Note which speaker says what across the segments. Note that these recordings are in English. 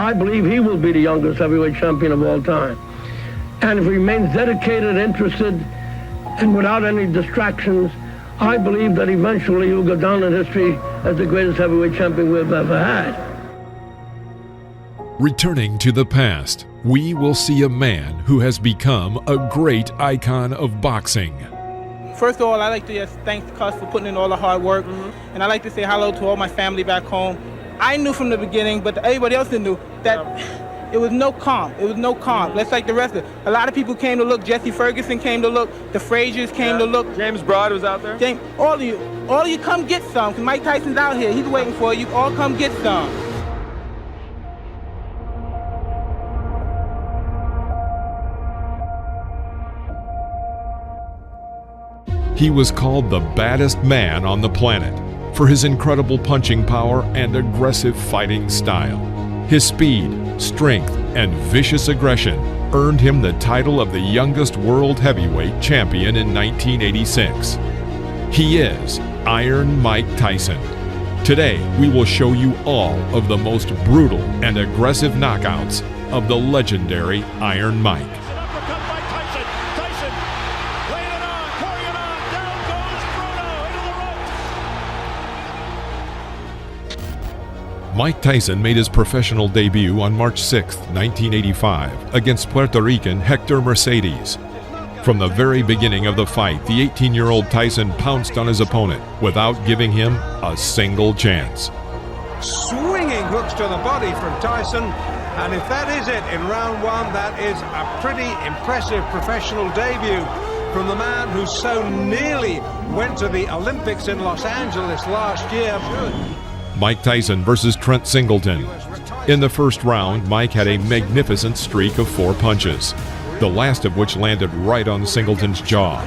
Speaker 1: I believe he will be the youngest heavyweight champion of all time. And if he remains dedicated, interested, and without any distractions, I believe that eventually he'll go down in history as the greatest heavyweight champion we've ever had.
Speaker 2: Returning to the past, we will see a man who has become a great icon of boxing.
Speaker 3: First of all, I'd like to just thank Cus for putting in all the hard work, and I'd like to say hello to all my family back home. I knew from the beginning, but everybody else knew, that it was no calm. It was no calm. Just like the rest of it. A lot of people came to look. Jesse Ferguson came to look. The Fraziers came to look.
Speaker 4: James Broad was out there.
Speaker 3: James, all of you come get some, because Mike Tyson's out here. He's waiting for you. All come get some.
Speaker 2: He was called the baddest man on the planet for his incredible punching power and aggressive fighting style. His speed, strength, and vicious aggression earned him the title of the youngest world heavyweight champion in 1986. He is Iron Mike Tyson. Today, we will show you all of the most brutal and aggressive knockouts of the legendary Iron Mike. Mike Tyson made his professional debut on March 6, 1985, against Puerto Rican Hector Mercedes. From the very beginning of the fight, the 18-year-old Tyson pounced on his opponent without giving him a single chance.
Speaker 5: Swinging hooks to the body from Tyson, and if that is it in round one, that is a pretty impressive professional debut from the man who so nearly went to the Olympics in Los Angeles last year.
Speaker 2: Mike Tyson versus Trent Singleton. In the first round, Mike had a magnificent streak of 4 punches, the last of which landed right on Singleton's jaw.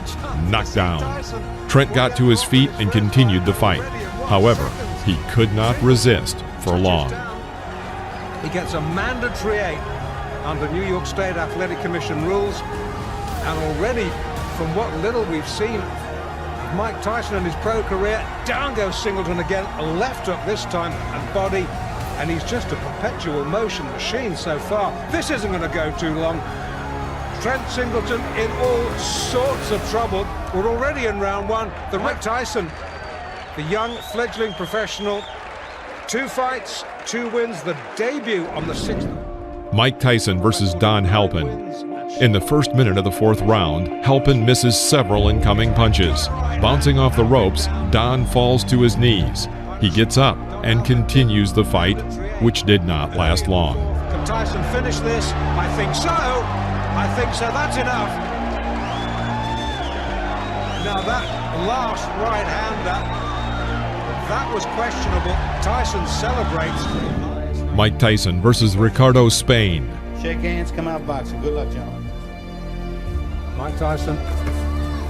Speaker 2: Knocked down. Trent got to his feet and continued the fight. However, he could not resist for long.
Speaker 5: He gets a mandatory 8 under New York State Athletic Commission rules, and already, from what little we've seen Mike Tyson in his pro career, down goes Singleton again, left hook this time and body, and he's just a perpetual motion machine so far. This isn't going to go too long. Trent Singleton in all sorts of trouble. We're already in round one. The Mike Tyson, the young fledgling professional, 2 fights, 2 wins, the debut on the 6th.
Speaker 2: Mike Tyson versus Don Halpin. In the first minute of the 4th round, Halpin misses several incoming punches. Bouncing off the ropes, Don falls to his knees. He gets up and continues the fight, which did not last long.
Speaker 5: Can Tyson finish this? I think so. I think so. That's enough. Now that last right hander, that was questionable. Tyson celebrates.
Speaker 2: Mike Tyson versus Ricardo Spain.
Speaker 6: Shake hands, come out boxing. Good luck, gentlemen.
Speaker 5: Mike Tyson,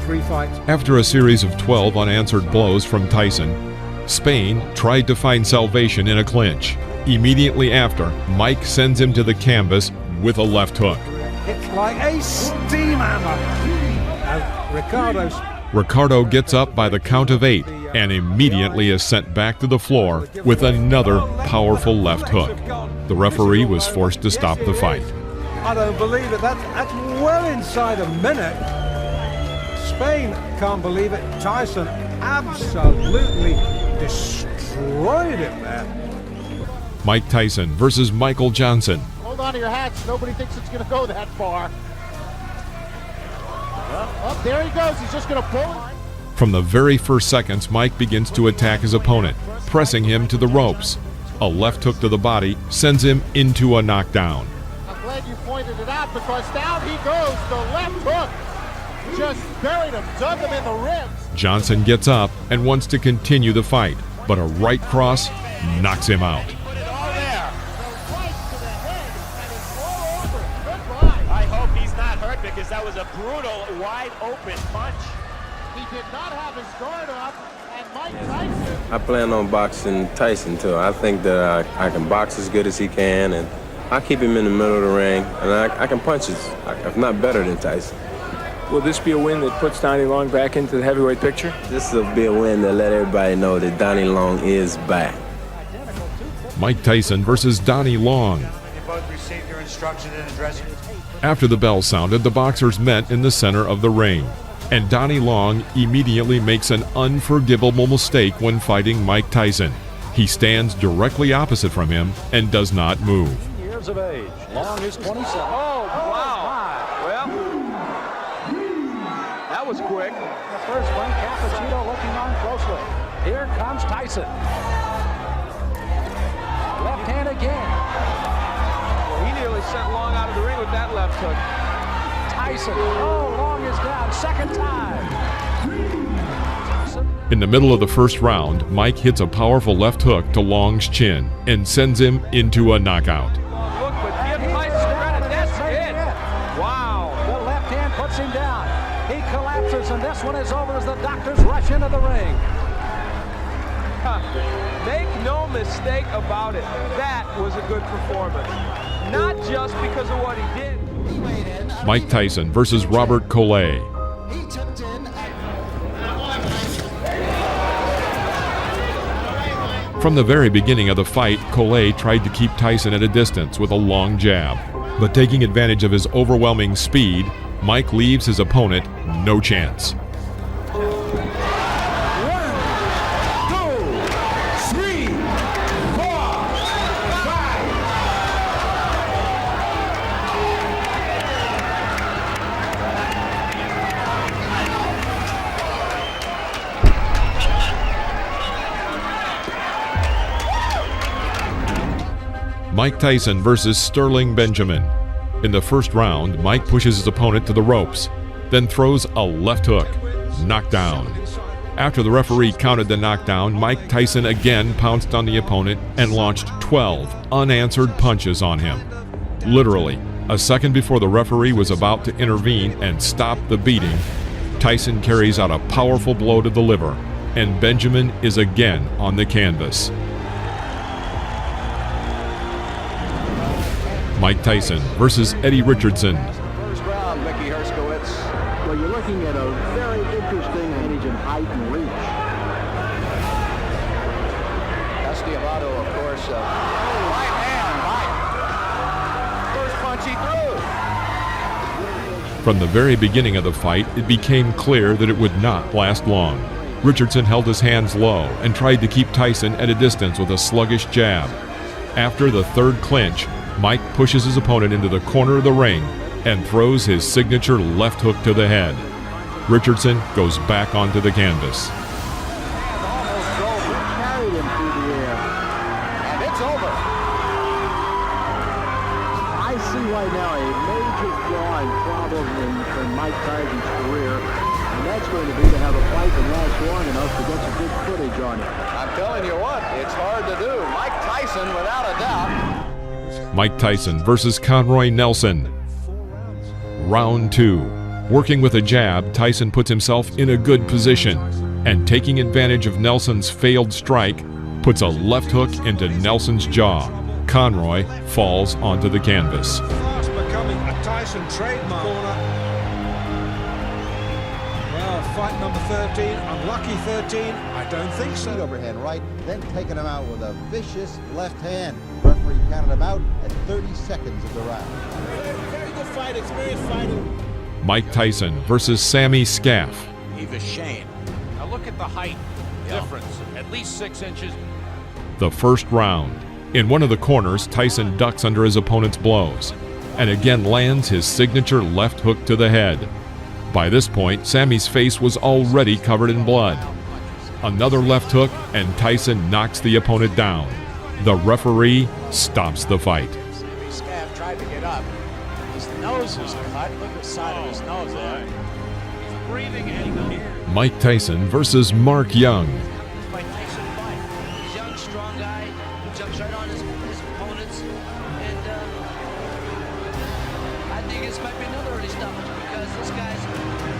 Speaker 5: 3 fights.
Speaker 2: After a series of 12 unanswered blows from Tyson, Spain tried to find salvation in a clinch. Immediately after, Mike sends him to the canvas with a left hook.
Speaker 5: It's like a steam hammer.
Speaker 2: Ricardo gets up by the count of 8 and immediately is sent back to the floor with another powerful left hook. The referee was forced to stop the fight.
Speaker 5: I don't believe it. That's well inside a minute. Spain can't believe it. Tyson absolutely destroyed him there.
Speaker 2: Mike Tyson versus Michael Johnson.
Speaker 7: Hold on to your hats. Nobody thinks it's going to go that far. Oh, there he goes. He's just going to pull it.
Speaker 2: From the very first seconds, Mike begins to attack his opponent, pressing him to the ropes. A left hook to the body sends him into a knockdown.
Speaker 7: I'm glad you pointed it out, because down he goes. The left hook just buried him, dug him in the ribs.
Speaker 2: Johnson gets up and wants to continue the fight, but a right cross knocks him out.
Speaker 7: Put it all there. The right to the head, and it's all over. Goodbye.
Speaker 8: I hope he's not hurt, because that was a brutal, wide open punch.
Speaker 7: He did not have his guard up, and Mike Tyson.
Speaker 4: I plan on boxing Tyson too. I think that I can box as good as he can, and I keep him in the middle of the ring, and I can punch if not better than Tyson.
Speaker 8: Will this be a win that puts Donnie Long back into the heavyweight picture?
Speaker 4: This will be a win to let everybody know that Donnie Long is back.
Speaker 2: Mike Tyson versus Donnie Long.
Speaker 9: instruction in the dressing room.
Speaker 2: After the bell sounded, the boxers met in the center of the ring, and Donnie Long immediately makes an unforgivable mistake when fighting Mike Tyson. He stands directly opposite from him and does not move.
Speaker 10: Years of age. Long is 27. Oh, wow. Well, that was quick. The first one, Cappuccino looking on closely. Here comes Tyson. Left hand again. Well, he nearly sent Long out of the ring with that left hook. Tyson. Oh, Long is down. Second time.
Speaker 2: In the middle of the first round, Mike hits a powerful left hook to Long's chin and sends him into a knockout.
Speaker 10: Look, but give Tyson credit. That's it. Wow. The left hand puts him down. He collapses, and this one is over as the doctors rush into the ring. Make no mistake about it. That was a good performance. Not just because of what he did.
Speaker 2: Mike Tyson versus Robert Collet. From the very beginning of the fight, Collet tried to keep Tyson at a distance with a long jab. But taking advantage of his overwhelming speed, Mike leaves his opponent no chance. Mike Tyson versus Sterling Benjamin. In the first round, Mike pushes his opponent to the ropes, then throws a left hook. Knockdown. After the referee counted the knockdown, Mike Tyson again pounced on the opponent and launched 12 unanswered punches on him. Literally, a second before the referee was about to intervene and stop the beating, Tyson carries out a powerful blow to the liver, and Benjamin is again on the canvas. Mike Tyson versus Eddie Richardson.
Speaker 10: First round, Mickey Herskowitz.
Speaker 11: Well, you're looking at a very interesting advantage in height and reach.
Speaker 10: Amato, of course. Right hand, right. First punch he threw.
Speaker 2: From the very beginning of the fight, it became clear that it would not last long. Richardson held his hands low and tried to keep Tyson at a distance with a sluggish jab. After the third clinch, Mike pushes his opponent into the corner of the ring and throws his signature left hook to the head. Richardson goes back onto the canvas.
Speaker 11: Carried him through the air.
Speaker 10: And it's over.
Speaker 11: I see right now a major flaw and problem in Mike Tyson's career, and that's going to be to have a fight that lasts long enough to get some good footage on it.
Speaker 10: I'm telling you what, it's hard to do. Mike Tyson, without a doubt.
Speaker 2: Mike Tyson versus Conroy Nelson. Round 2. Working with a jab, Tyson puts himself in a good position, and taking advantage of Nelson's failed strike, puts a left hook into Nelson's jaw. Conroy falls onto the canvas.
Speaker 5: Fast becoming a Tyson trademark. Well, fight number 13, unlucky 13, I don't think so.
Speaker 6: Overhand right, then taking him out with a vicious left hand. Referee counted him out at 30 seconds of the round.
Speaker 7: Very good fight, experienced fighter.
Speaker 2: Mike Tyson versus Sammy Scaff.
Speaker 9: Eva Shane. Now look at the height difference, at least 6 inches.
Speaker 2: The first round. In one of the corners, Tyson ducks under his opponent's blows and again lands his signature left hook to the head. By this point, Sammy's face was already covered in blood. Another left hook, and Tyson knocks the opponent down. The referee stops the fight.
Speaker 9: Sammy Scaff tried to get up. His nose is cut. Look at the side of his nose there. He's breathing in.
Speaker 2: Mike Tyson versus Mark Young.
Speaker 12: Mike Tyson fight. He's a young, strong guy who jumps right on his opponents, and I think this might be another early stoppage because this guy's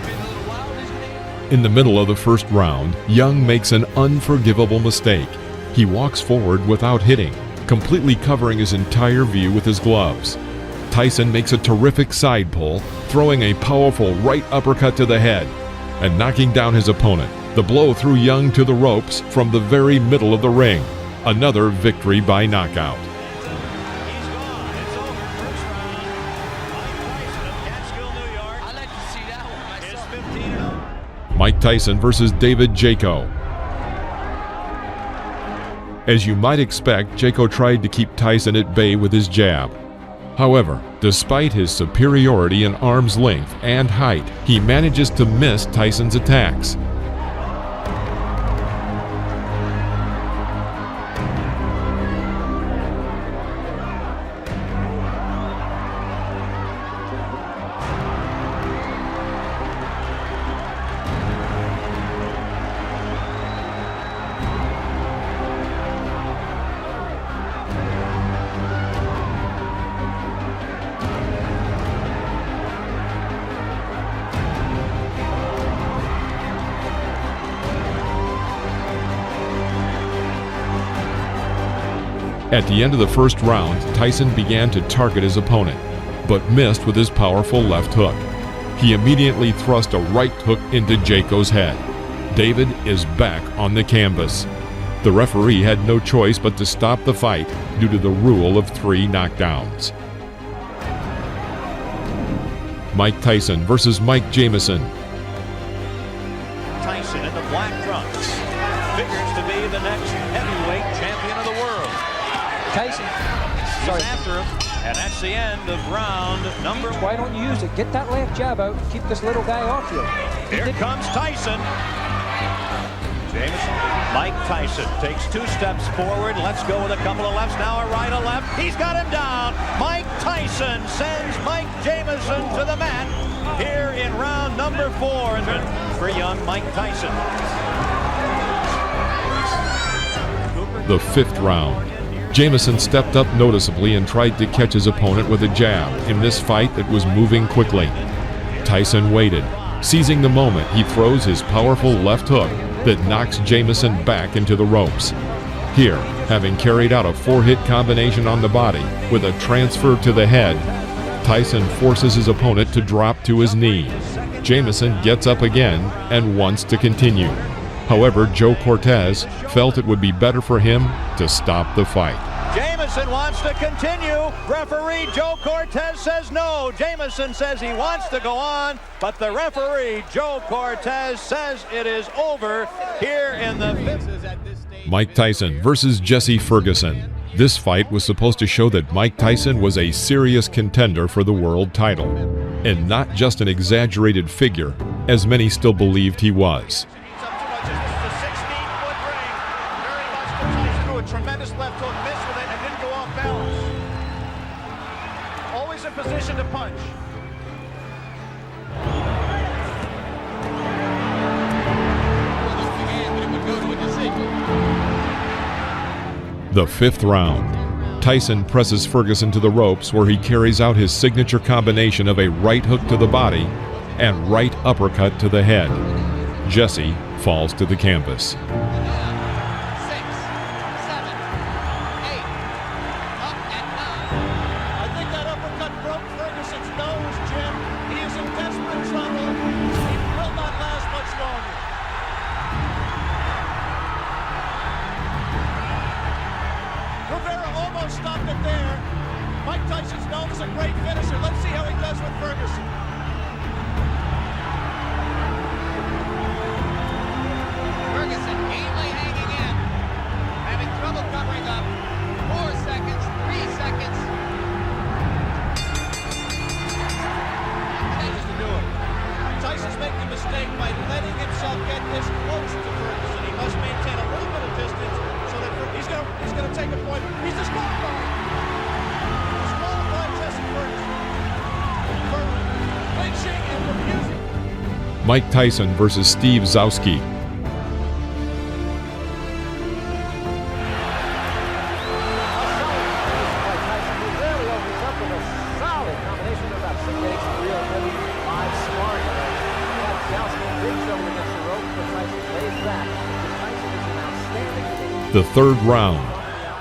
Speaker 12: been a little wild these days.
Speaker 2: In the middle of the first round, Young makes an unforgivable mistake. He walks forward without hitting, completely covering his entire view with his gloves. Tyson makes a terrific side pull, throwing a powerful right uppercut to the head and knocking down his opponent. The blow threw Young to the ropes from the very middle of the ring. Another victory by knockout.
Speaker 8: He's gone. It's over. First round.
Speaker 2: Mike Tyson versus David Jaco. As you might expect, Jaco tried to keep Tyson at bay with his jab. However, despite his superiority in arm's length and height, he manages to miss Tyson's attacks. At the end of the first round, Tyson began to target his opponent, but missed with his powerful left hook. He immediately thrust a right hook into Jaco's head. David is back on the canvas. The referee had no choice but to stop the fight due to the rule of 3 knockdowns. Mike Tyson versus Mike Jamison.
Speaker 9: Tyson in the black trunks figures to be the next heavyweight champion of the world.
Speaker 10: Tyson,
Speaker 9: He's after him, and that's the end of round number 1.
Speaker 10: Why don't you use it? Get that left jab out and keep this little guy off you.
Speaker 9: Here comes Tyson. Jamison. Mike Tyson takes 2 steps forward. Let's go with a couple of lefts. Now a right, a left. He's got him down. Mike Tyson sends Mike Jamison to the mat here in round number 4 for young Mike Tyson.
Speaker 2: The 5th round. Jamison stepped up noticeably and tried to catch his opponent with a jab in this fight that was moving quickly. Tyson waited. Seizing the moment, he throws his powerful left hook that knocks Jamison back into the ropes. Here, having carried out a 4-hit combination on the body with a transfer to the head, Tyson forces his opponent to drop to his knee. Jamison gets up again and wants to continue. However, Joe Cortez felt it would be better for him to stop the fight.
Speaker 9: Jamison wants to continue. Referee Joe Cortez says no. Jamison says he wants to go on, but the referee Joe Cortez says it is over here in the 5th.
Speaker 2: Mike Tyson versus Jesse Ferguson. This fight was supposed to show that Mike Tyson was a serious contender for the world title, and not just an exaggerated figure, as many still believed he was.
Speaker 7: Tremendous left hook, missed with it, and didn't go off balance. Always in position to punch.
Speaker 2: The 5th round. Tyson presses Ferguson to the ropes where he carries out his signature combination of a right hook to the body and right uppercut to the head. Jesse falls to the canvas.
Speaker 7: Stopped it there. Mike Tyson's known as a great finisher. Let's see how he does with Ferguson.
Speaker 13: Ferguson gamely hanging in, having trouble covering up. 4 seconds, 3 seconds.
Speaker 7: Changes to do it. Tyson's making a mistake by letting himself get this close to Ferguson. He must maintain a little bit of distance so that he's going to take a point. He's disqualified. Disqualified Jesse Ferguson for clinching and refusing.
Speaker 2: Mike Tyson versus Steve Zowski. The 3rd round.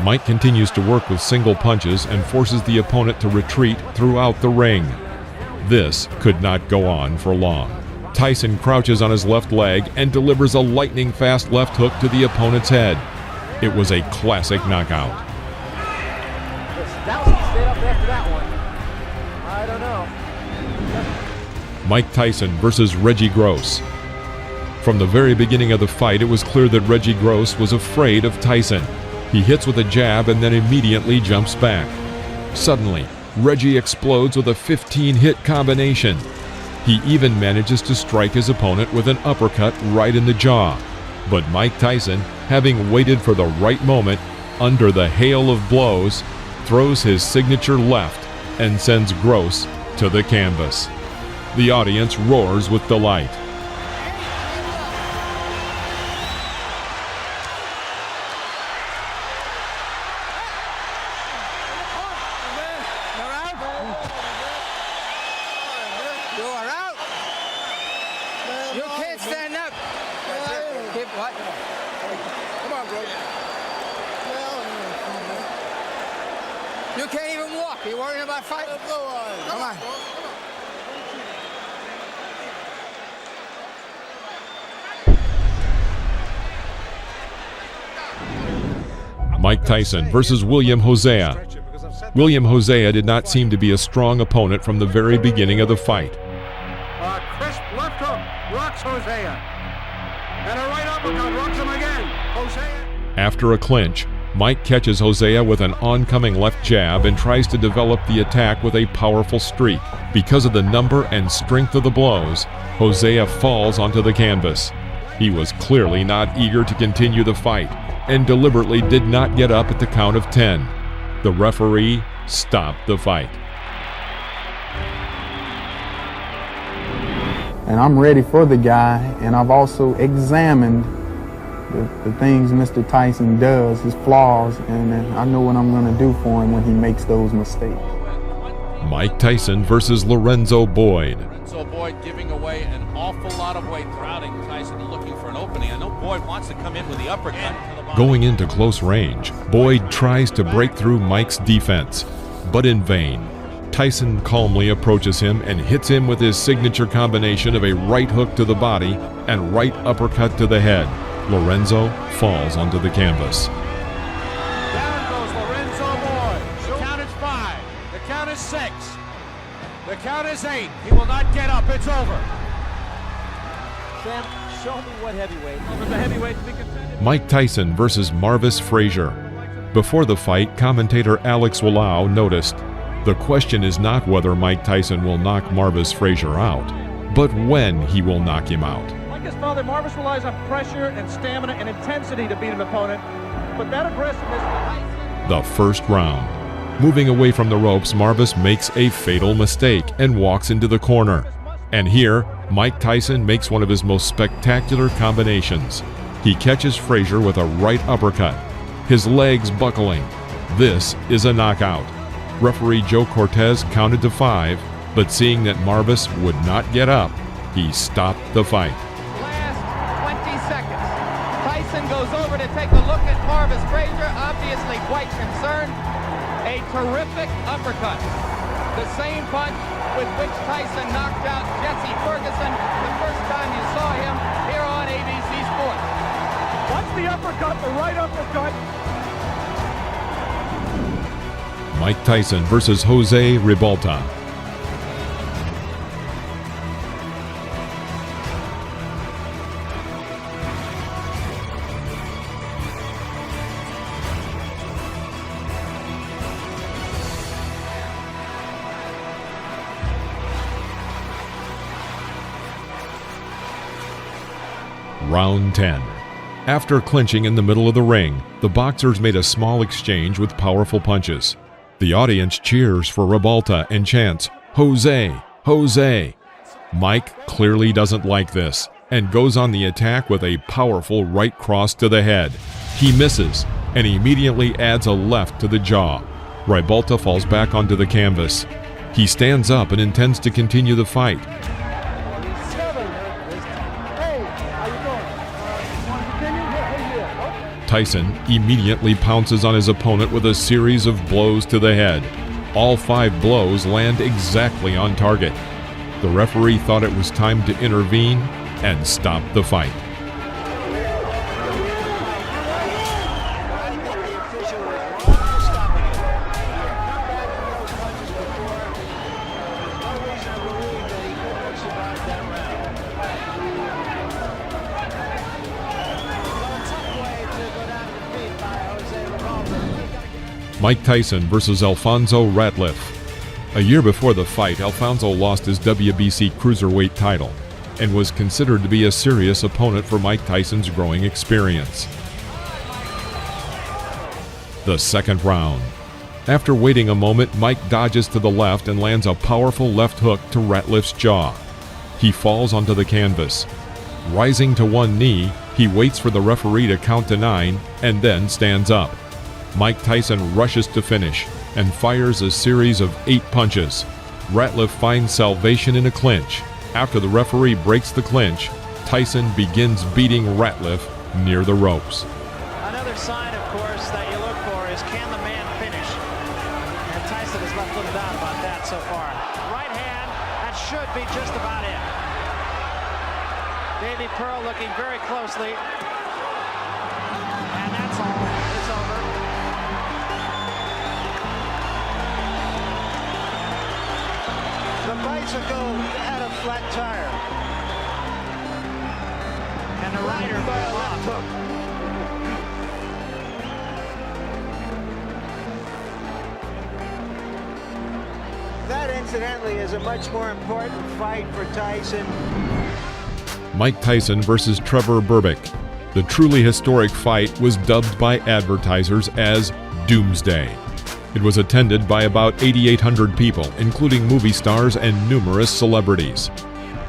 Speaker 2: Mike continues to work with single punches and forces the opponent to retreat throughout the ring. This could not go on for long. Tyson crouches on his left leg and delivers a lightning-fast left hook to the opponent's head. It was a classic knockout.
Speaker 10: Zowski stayed up after that one. I don't know.
Speaker 2: Mike Tyson versus Reggie Gross. From the very beginning of the fight, it was clear that Reggie Gross was afraid of Tyson. He hits with a jab and then immediately jumps back. Suddenly, Reggie explodes with a 15-hit combination. He even manages to strike his opponent with an uppercut right in the jaw. But Mike Tyson, having waited for the right moment, under the hail of blows, throws his signature left and sends Gross to the canvas. The audience roars with delight.
Speaker 13: You can't stand up. Keep what? Come on, bro. You can't even walk. Are you worrying about fighting? Come on.
Speaker 2: Mike Tyson versus William Hosea. William Hosea did not seem to be a strong opponent from the very beginning of the fight.
Speaker 11: Crisp left hook rocks Hosea. And a right uppercut rocks him again. Hosea.
Speaker 2: After a clinch, Mike catches Hosea with an oncoming left jab and tries to develop the attack with a powerful streak. Because of the number and strength of the blows, Hosea falls onto the canvas. He was clearly not eager to continue the fight and deliberately did not get up at the count of 10. The referee stopped the fight.
Speaker 14: And I'm ready for the guy, and I've also examined the things Mr. Tyson does, his flaws, and I know what I'm going to do for him when he makes those mistakes.
Speaker 2: Mike Tyson versus Lorenzo Boyd.
Speaker 15: Lorenzo Boyd giving away an awful lot of weight, crowding Tyson looking for an opening. I know Boyd wants to come in with the uppercut.
Speaker 2: Going into close range, Boyd tries to break through Mike's defense, but in vain. Tyson calmly approaches him and hits him with his signature combination of a right hook to the body and right uppercut to the head. Lorenzo falls onto the canvas.
Speaker 9: Down goes Lorenzo Boyd. The count is 5. The count is 6. The count is 8. He will not get up. It's over.
Speaker 15: Sam, show me what heavyweight. The heavyweight to be contended.
Speaker 2: Mike Tyson versus Marvis Frazier. Before the fight, commentator Alex Wallau noticed, "The question is not whether Mike Tyson will knock Marvis Frazier out, but when he will knock him out."
Speaker 10: Like his father, Marvis relies on pressure and stamina and intensity to beat an opponent, but that aggressiveness...
Speaker 2: The first round. Moving away from the ropes, Marvis makes a fatal mistake and walks into the corner. And here, Mike Tyson makes one of his most spectacular combinations. He catches Frazier with a right uppercut, his legs buckling. This is a knockout. Referee Joe Cortez counted to 5, but seeing that Marvis would not get up, he stopped the fight.
Speaker 13: Last 20 seconds. Tyson goes over to take a look at Marvis Frazier, obviously quite concerned. A terrific uppercut. The same punch with which Tyson knocked out Jesse Ferguson the first time you saw him here on ABC Sports.
Speaker 10: Watch the uppercut, the right uppercut.
Speaker 2: Mike Tyson versus Jose Ribalta. Round 10. After clinching in the middle of the ring, the boxers made a small exchange with powerful punches. The audience cheers for Ribalta and chants, "Jose, Jose." Mike clearly doesn't like this and goes on the attack with a powerful right cross to the head. He misses and immediately adds a left to the jaw. Ribalta falls back onto the canvas. He stands up and intends to continue the fight. Tyson immediately pounces on his opponent with a series of blows to the head. All 5 blows land exactly on target. The referee thought it was time to intervene and stop the fight. Mike Tyson versus Alfonso Ratliff. A year before the fight, Alfonso lost his WBC cruiserweight title and was considered to be a serious opponent for Mike Tyson's growing experience. The second round. After waiting a moment, Mike dodges to the left and lands a powerful left hook to Ratliff's jaw. He falls onto the canvas. Rising to one knee, he waits for the referee to count to 9 and then stands up. Mike Tyson rushes to finish and fires a series of 8 punches. Ratliff finds salvation in a clinch. After the referee breaks the clinch, Tyson begins beating Ratliff near the ropes.
Speaker 16: Another sign, of course, that you look for is, can the man finish? And Tyson has left little doubt about that so far. Right hand, that should be just about it. Davy Pearl looking very closely. And that's all. It's over. The bicycle had a flat tire. And the rider fell off. That, incidentally, is a much more important fight for Tyson.
Speaker 2: Mike Tyson versus Trevor Berbick. The truly historic fight was dubbed by advertisers as Doomsday. It was attended by about 8,800 people, including movie stars and numerous celebrities.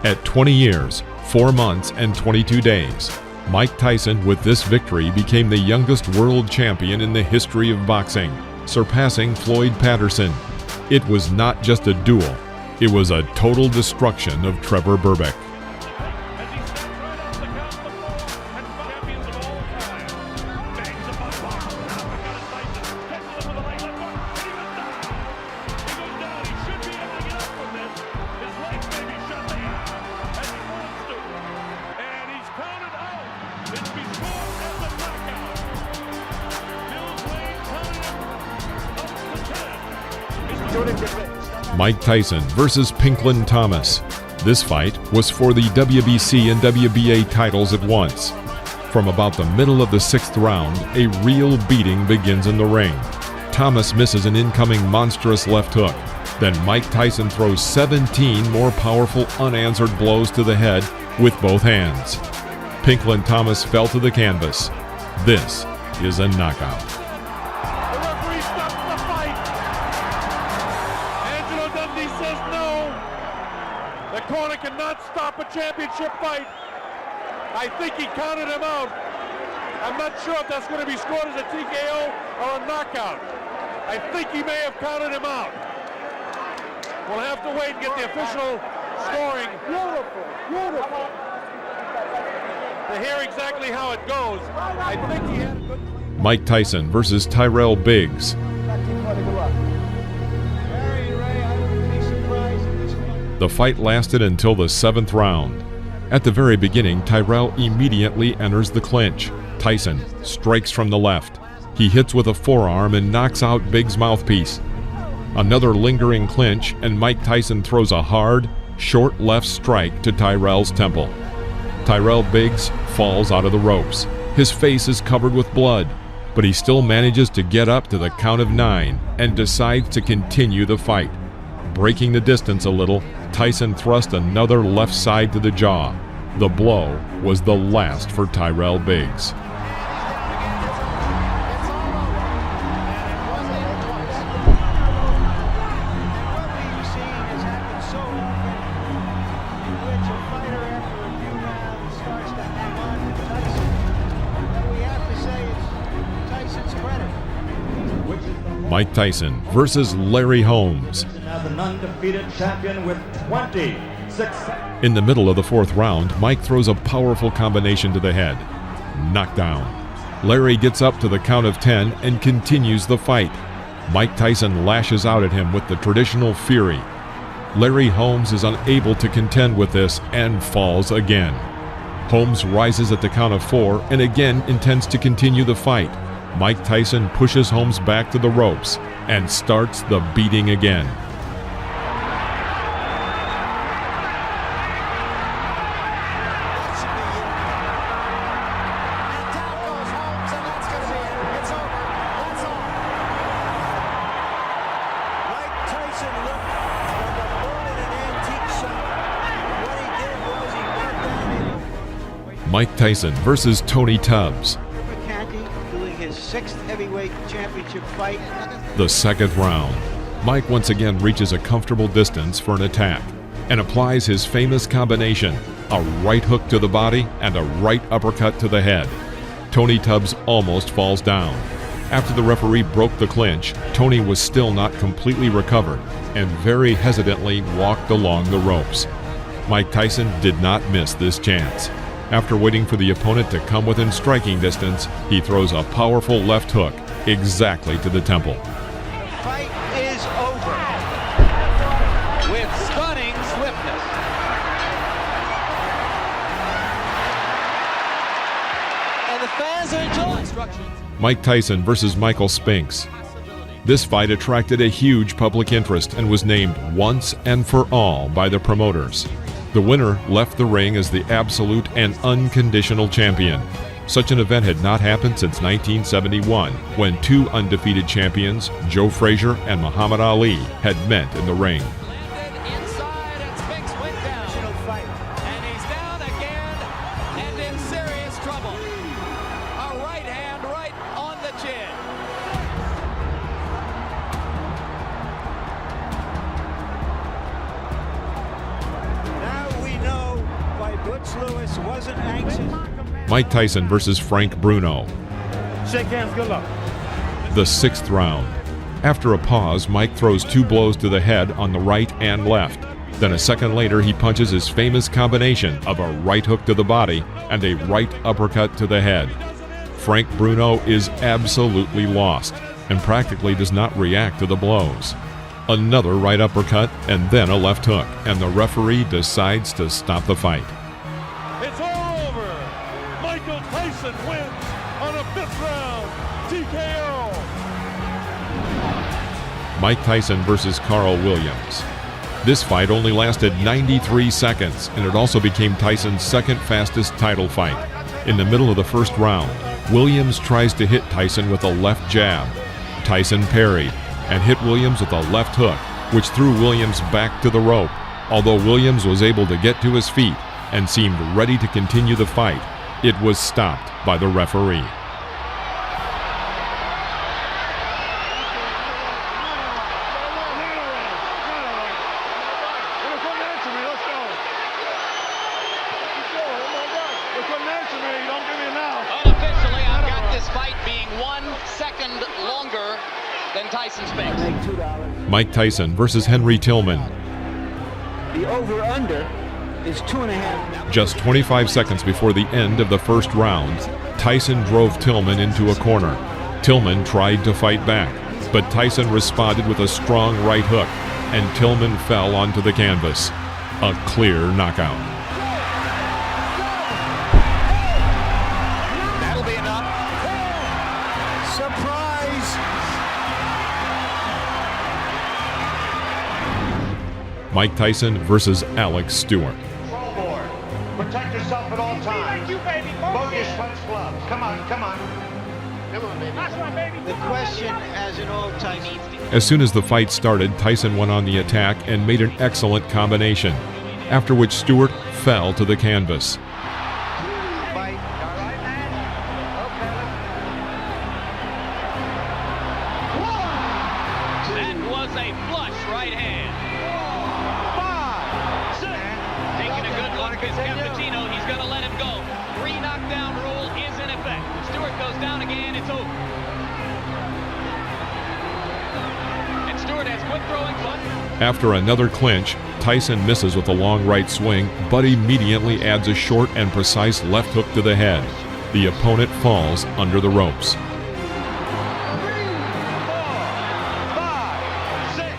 Speaker 2: At 20 years, 4 months, and 22 days, Mike Tyson, with this victory, became the youngest world champion in the history of boxing, surpassing Floyd Patterson. It was not just a duel, it was a total destruction of Trevor Berbick. Mike Tyson versus Pinklin Thomas. This fight was for the WBC and WBA titles at once. From about the middle of the 6th round, a real beating begins in the ring. Thomas misses an incoming monstrous left hook. Then Mike Tyson throws 17 more powerful unanswered blows to the head with both hands. Pinklin Thomas fell to the canvas. This is a knockout.
Speaker 17: Cannot stop a championship fight. I think he counted him out. I'm not sure if that's going to be scored as a TKO or a knockout. I think he may have counted him out. We'll have to wait and get the official scoring. Beautiful. To hear exactly how it goes. I think he had a good...
Speaker 2: Mike Tyson versus Tyrell Biggs. The fight lasted until the 7th round. At the very beginning, Tyrell immediately enters the clinch. Tyson strikes from the left. He hits with a forearm and knocks out Biggs' mouthpiece. Another lingering clinch, and Mike Tyson throws a hard, short left strike to Tyrell's temple. Tyrell Biggs falls out of the ropes. His face is covered with blood, but he still manages to get up to the count of 9 and decides to continue the fight. Breaking the distance a little, Tyson thrust another left side to the jaw. The blow was the last for Tyrell Biggs. Mike Tyson versus Larry Holmes.
Speaker 18: An undefeated champion with 26.
Speaker 2: In the middle of the 4th round, Mike throws a powerful combination to the head. Knockdown. Larry gets up to the count of 10 and continues the fight. Mike Tyson lashes out at him with the traditional fury. Larry Holmes is unable to contend with this and falls again. Holmes rises at the count of 4 and again intends to continue the fight. Mike Tyson pushes Holmes back to the ropes and starts the beating again. Mike Tyson versus Tony Tubbs.
Speaker 19: McCarthy doing his 6th heavyweight championship fight.
Speaker 2: The second round. Mike once again reaches a comfortable distance for an attack and applies his famous combination, a right hook to the body and a right uppercut to the head. Tony Tubbs almost falls down. After the referee broke the clinch, Tony was still not completely recovered and very hesitantly walked along the ropes. Mike Tyson did not miss this chance. After waiting for the opponent to come within striking distance, he throws a powerful left hook exactly to the temple.
Speaker 19: Fight is over.
Speaker 13: With stunning swiftness.
Speaker 19: And the fans are enjoying.
Speaker 2: Mike Tyson versus Michael Spinks. This fight attracted a huge public interest and was named once and for all by the promoters. The winner left the ring as the absolute and unconditional champion. Such an event had not happened since 1971, when two undefeated champions, Joe Frazier and Muhammad Ali, had met in the ring.
Speaker 13: Inside, and Spinks went down. And he's down again and in serious trouble. A right hand right on the chin.
Speaker 19: Now we know why Butch Lewis wasn't anxious.
Speaker 2: Mike Tyson versus Frank Bruno.
Speaker 17: Shake hands, good luck.
Speaker 2: The sixth round. After a pause, Mike throws two blows to the head on the right and left. Then a second later, he punches his famous combination of a right hook to the body and a right uppercut to the head. Frank Bruno is absolutely lost and practically does not react to the blows. Another right uppercut and then a left hook, and the referee decides to stop the fight.
Speaker 17: It's all over. Michael Tyson wins on a 5th round TKO.
Speaker 2: Mike Tyson versus Carl Williams. This fight only lasted 93 seconds, and it also became Tyson's second fastest title fight. In the middle of the first round, Williams tries to hit Tyson with a left jab. Tyson parried and hit Williams with a left hook, which threw Williams back to the rope. Although Williams was able to get to his feet and seemed ready to continue the fight, it was stopped by the referee.
Speaker 13: Unofficially, I've got this fight being 1 second longer than Tyson Spinks.
Speaker 2: Mike Tyson versus Henry Tillman.
Speaker 19: The over-under is 2.5.
Speaker 2: Just 25 seconds before the end of the first round, Tyson drove Tillman into a corner. Tillman tried to fight back, but Tyson responded with a strong right hook, and Tillman fell onto the canvas. A clear knockout.
Speaker 13: That'll be enough.
Speaker 19: Surprise!
Speaker 2: Mike Tyson versus Alex Stewart.
Speaker 18: Protect yourself at all times. Move your sweats gloves. Come on, come on. Come on, baby. That's my baby.
Speaker 19: The question, as in old Tyson.
Speaker 2: As soon as the fight started, Tyson went on the attack and made an excellent combination, after which Stewart fell to the canvas.
Speaker 13: That was a flush right hand. 5, 6. Taking a good look at Cappuccino. He's going to let him go. 3 knockdown rule is in effect. If Stewart goes down again, it's over. And Stewart has quit throwing fun.
Speaker 2: After another clinch, Tyson misses with a long right swing, but immediately adds a short and precise left hook to the head. The opponent falls under the ropes.
Speaker 13: 3, 4, 5, 6.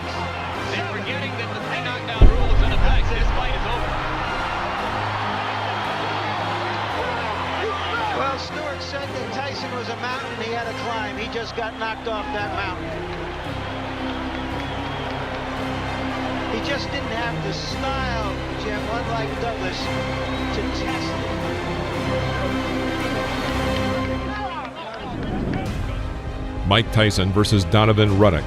Speaker 13: They're forgetting that the 3 knockdown rule is in effect. This fight is over.
Speaker 19: Well, Stewart said that Tyson was a mountain he had to climb. He just got knocked off that mountain. He just didn't have the style, Jim, unlike Douglas, to test it.
Speaker 2: Mike Tyson versus Donovan Ruddock.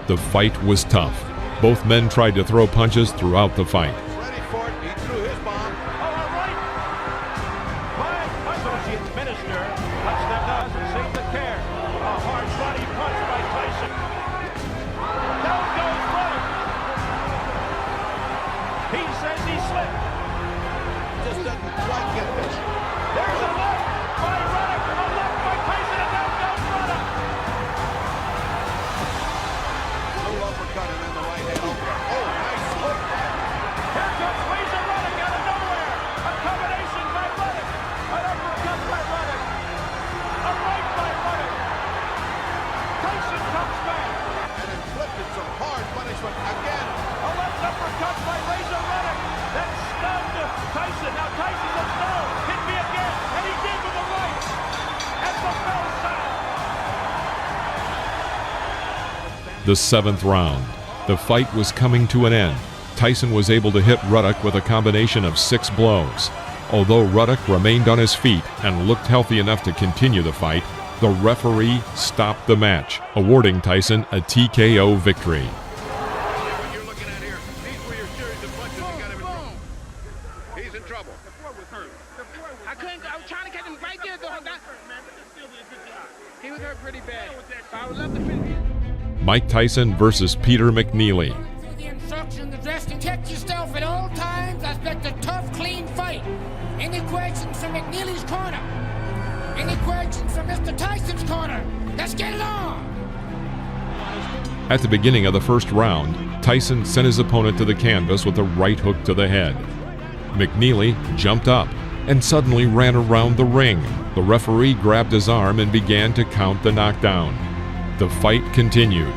Speaker 2: The fight was tough. Both men tried to throw punches throughout the fight.
Speaker 9: Ready for it. He threw his bomb. All right. My associate's minister doesn't seem to care. A hard body punch by Tyson. Down goes Ruddock. He says he slipped. Just doesn't quite get this. There's a left by Ruddock. A left by Tyson, and down goes Ruddock. Little uppercut and then the right hand. Oh, nice hook. Here comes Razor Ruddock out of nowhere. A combination by Ruddock. An uppercut by Ruddock. A right by Ruddock. Tyson comes back. And inflicted some hard punishment again. A left uppercut by Razor Ruddock. That stunned Tyson. Now Tyson says no. Hit me again. And he did with the right. And the bell sound.
Speaker 2: The 7th round. The fight was coming to an end. Tyson was able to hit Ruddock with a combination of 6 blows. Although Ruddock remained on his feet and looked healthy enough to continue the fight, the referee stopped the match, awarding Tyson a TKO victory.
Speaker 17: He's in trouble.
Speaker 3: I was trying to catch him right there, though. He was hurt pretty bad. I would love to finish.
Speaker 2: Mike Tyson versus Peter McNeely.
Speaker 20: The instructions addressed: protect yourself at all times. I expect a tough, clean fight. Any questions from McNeely's corner? Any questions from Mr. Tyson's corner? Let's get it on!
Speaker 2: At the beginning of the first round, Tyson sent his opponent to the canvas with a right hook to the head. McNeely jumped up and suddenly ran around the ring. The referee grabbed his arm and began to count the knockdown. The fight continued.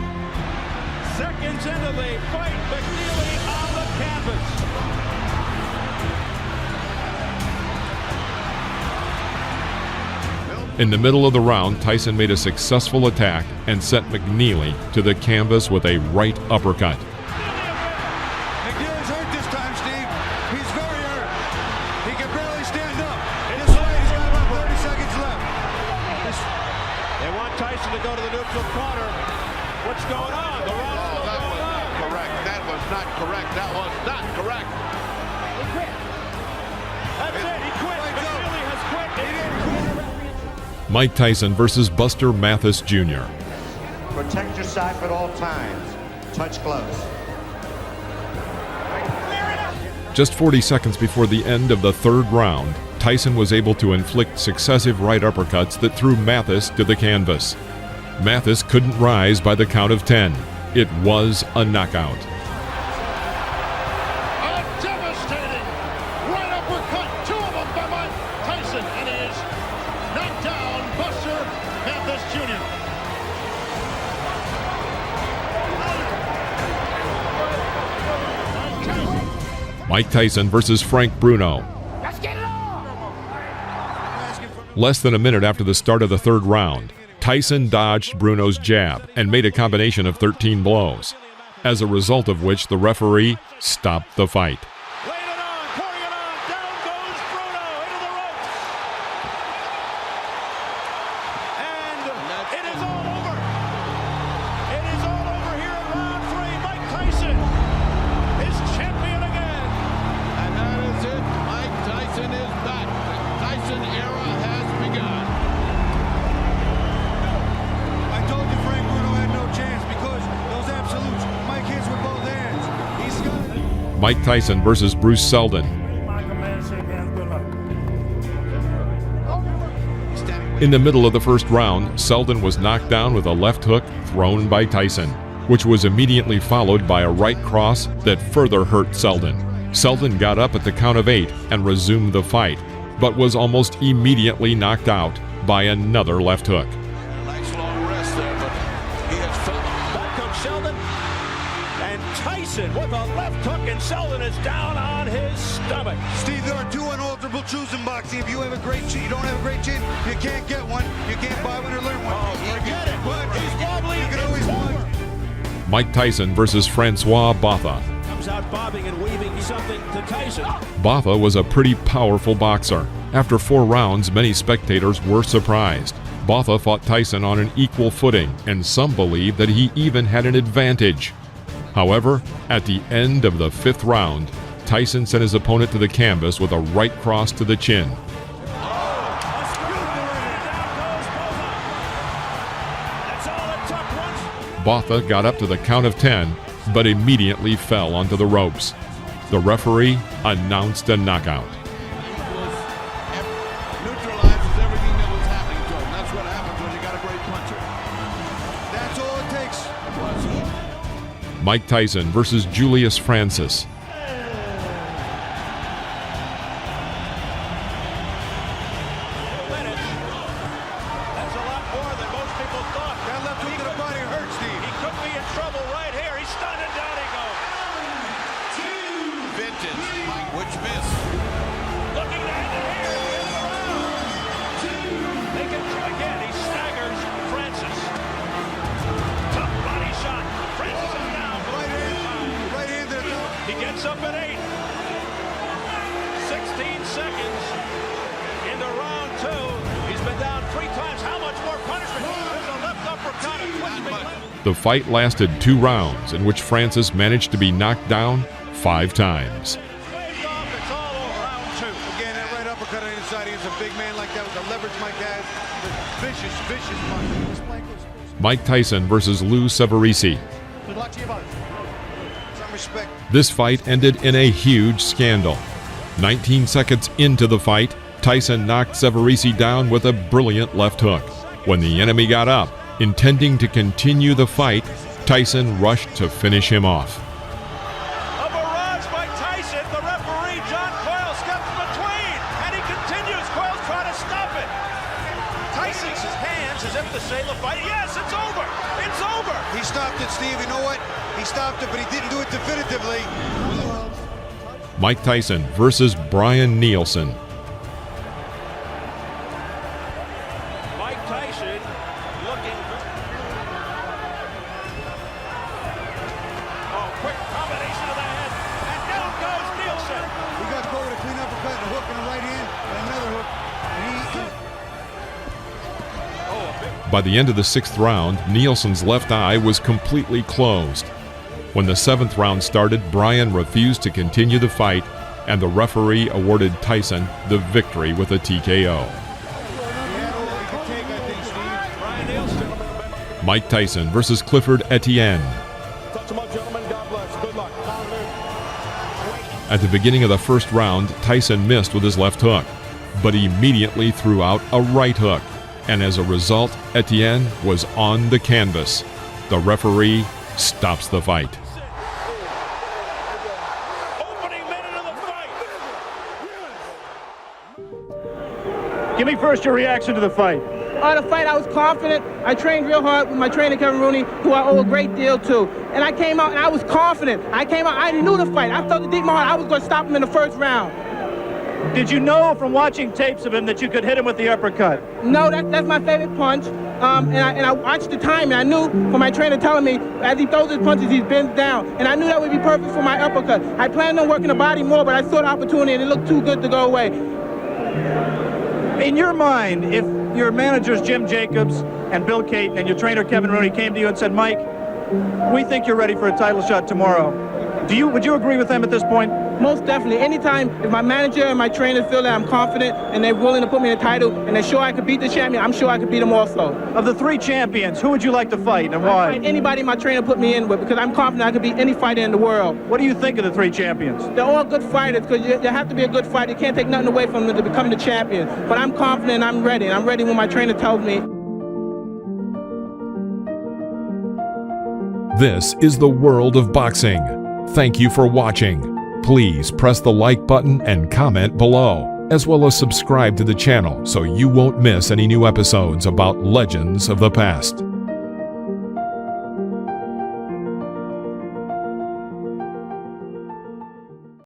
Speaker 9: Seconds into the fight, McNeely on the canvas.
Speaker 2: In the middle of the round, Tyson made a successful attack and sent McNeely to the canvas with a right uppercut.
Speaker 17: McNeely's hurt this time, Steve. He's very hurt. He can barely stand up. This fight, he's got about 30 seconds left.
Speaker 9: They want Tyson to go to the neutral corner. What's going on? The round's still going on.
Speaker 17: Correct. That was not correct. That was not correct.
Speaker 9: He quit. That's it. He quit. McNeely has quit. He didn't quit.
Speaker 2: Mike Tyson versus Buster Mathis Jr.
Speaker 18: Protect yourself at all times. Touch close.
Speaker 2: Just 40 seconds before the end of the 3rd round, Tyson was able to inflict successive right uppercuts that threw Mathis to the canvas. Mathis couldn't rise by the count of 10. It was a knockout.
Speaker 17: A devastating right uppercut. 2 of them by Mike Tyson. And he is knocked down Buster Mathis Jr.
Speaker 2: Mike Tyson versus Frank Bruno.
Speaker 20: Let's get it on!
Speaker 2: Less than a minute after the start of the 3rd round, Tyson dodged Bruno's jab and made a combination of 13 blows, as a result of which the referee stopped the fight. Mike Tyson versus Bruce Seldon. In the middle of the first round, Seldon was knocked down with a left hook thrown by Tyson, which was immediately followed by a right cross that further hurt Seldon. Seldon got up at the count of 8 and resumed the fight, but was almost immediately knocked out by another left hook.
Speaker 9: Nice long rest there, but he has felt. Back comes Seldon. And Tyson with a left hook, and Seldon is down on his stomach.
Speaker 17: Steve, there are 2 unalterable truths in boxing. If you have a great chin, you don't have a great chin, you can't get one. You can't buy one or learn one.
Speaker 9: Oh, forget it.
Speaker 17: But
Speaker 9: He's wobbly.
Speaker 17: You can always win.
Speaker 2: Mike Tyson versus Francois Botha.
Speaker 9: Comes out bobbing and weaving something to Tyson.
Speaker 2: Botha was a pretty powerful boxer. After 4 rounds, many spectators were surprised. Botha fought Tyson on an equal footing, and some believe that he even had an advantage. However, at the end of the 5th round, Tyson sent his opponent to the canvas with a right cross to the chin. Botha got up to the count of 10, but immediately fell onto the ropes. The referee announced a knockout.
Speaker 17: Neutralizes everything that was happening to him. That's what happens when you got a great puncher. That's all it takes.
Speaker 2: Mike Tyson versus Julius Francis.
Speaker 9: That's a lot more than most people thought. That left hook to the body hurt, Steve. He could be in trouble right here. He's stunned and down he goes.
Speaker 17: Vintage. Mike, which miss?
Speaker 9: Looking to end it here. They can try again. He staggers Francis. Tough body shot. Francis is down.
Speaker 17: Right hand to the top.
Speaker 9: He gets up at 8. 16 seconds into round 2. He's been down 3 times. How much more punishment? There's a left uppercut. A twitch big left.
Speaker 2: The fight lasted 2 rounds, in which Francis managed to be knocked down 5 times.
Speaker 9: Waved off. It's all over round 2.
Speaker 17: Again, that right uppercut on the inside. He's a big man like that with the leverage Mike has. Vicious, vicious punch.
Speaker 2: Mike Tyson versus Lou Severisi.
Speaker 17: Good luck to you both. Some respect.
Speaker 2: This fight ended in a huge scandal. 19 seconds into the fight, Tyson knocked Severisi down with a brilliant left hook. When the enemy got up, intending to continue the fight, Tyson rushed to finish him off.
Speaker 9: A barrage by Tyson. The referee, John Coyle, steps between, and he continues. Coyle's trying to stop it. Tyson's hands as if to say the fight. Yes, it's over. It's over.
Speaker 17: He stopped it, Steve. You know what? He stopped it, but he didn't do it definitively.
Speaker 2: Mike Tyson versus Brian Nielsen.
Speaker 9: Mike Tyson looking. Oh, quick combination of the head. And down goes Nielsen.
Speaker 17: He got caught with a clean uppercut, a hook in the right hand, and another hook.
Speaker 2: By the end of the 6th round, Nielsen's left eye was completely closed. When the 7th round started, Brian refused to continue the fight, and the referee awarded Tyson the victory with a TKO. Mike Tyson versus Clifford Etienne. At the beginning of the 1st round, Tyson missed with his left hook, but immediately threw out a right hook, and as a result, Etienne was on the canvas. The referee stops the fight.
Speaker 16: Give me first your reaction to the fight.
Speaker 3: The fight, I was confident. I trained real hard with my trainer, Kevin Rooney, who I owe a great deal to. And I came out and I was confident. I knew the fight. I felt it deep in my heart. I was going to stop him in the 1st round.
Speaker 16: Did you know from watching tapes of him that you could hit him with the uppercut?
Speaker 3: No, that's my favorite punch. And I watched the time, and I knew from my trainer telling me, as he throws his punches, he's bends down. And I knew that would be perfect for my uppercut. I planned on working the body more, but I saw the opportunity, and it looked too good to go away.
Speaker 16: In your mind, if your managers Jim Jacobs and Bill Caton and your trainer Kevin Rooney came to you and said, Mike, we think you're ready for a title shot tomorrow, would you agree with them at this point?
Speaker 3: Most definitely. Anytime if my manager and my trainer feel that I'm confident and they're willing to put me in a title and they're sure I could beat the champion, I'm sure I could beat them also.
Speaker 16: Of the 3 champions, who would you like to fight and why?
Speaker 3: Anybody my trainer put me in with, because I'm confident I could beat any fighter in the world.
Speaker 16: What do you think of the 3 champions?
Speaker 3: They're all good fighters, because you have to be a good fighter. You can't take nothing away from them to become the champion. But I'm confident and I'm ready. And I'm ready when my trainer tells me.
Speaker 2: This is the world of boxing. Thank you for watching. Please press the like button and comment below, as well as subscribe to the channel so you won't miss any new episodes about legends of the past.